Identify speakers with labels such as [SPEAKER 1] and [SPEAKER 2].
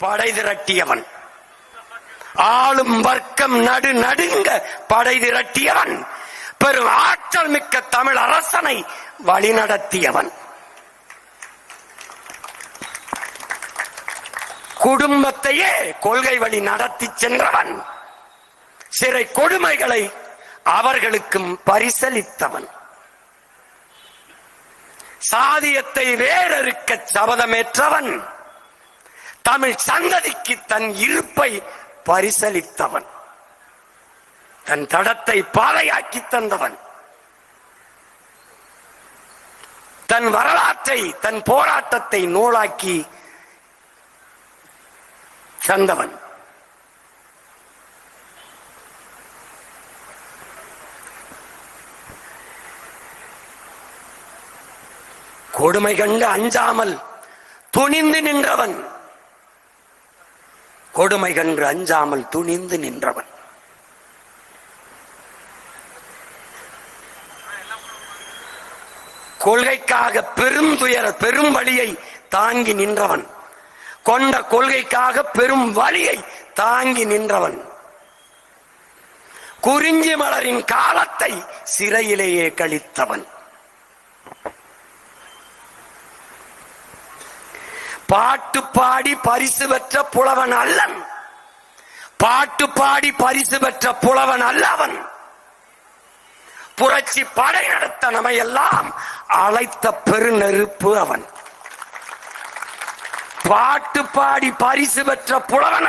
[SPEAKER 1] படை திரட்டியவன். ஆளும் வர்க்கம் நடுங்க படை திரட்டியவன். பெரும் ஆற்றல் மிக்க தமிழ் அரசனை வழிநடத்தியவன். குடும்பத்தையே கொள்கை வழி நடத்தி சென்றவன். சிறை கொடுமைகளை அவர்களுக்கும் பரிசளித்தவன். சாதியத்தை வேறறுக்க சபதமேற்றவன். தமிழ் சந்ததிக்கு தன் இருப்பை பரிசளித்தவன். தன் தடத்தை பாதையாக்கி தந்தவன். தன் வரலாற்றை தன் போராட்டத்தை நூலாக்கி தந்தவன். கொடுமை கண்டு அஞ்சாமல் துணிந்து நின்றவன். கொடுமை கண்டு அஞ்சாமல் துணிந்து நின்றவன். கொள்கைக்காக பெரும் துயர பெரும் வலியை தாங்கி நின்றவன். கொண்ட கொள்கைக்காக பெரும் வலியை தாங்கி நின்றவன். குறிஞ்சி மலரின் காலத்தை சிறையிலேயே கழித்தவன். பாட்டு பாடி பரிசு பெற்ற புலவன் அல்லன். பாட்டு பாடி பரிசு பெற்ற புலவன் அல்லவன். புரட்சி படை நடத்த நம்மையெல்லாம் அழைத்த பெருநெருப்பு அவன். பாட்டு பாடி பரிசு பெற்ற புலவன்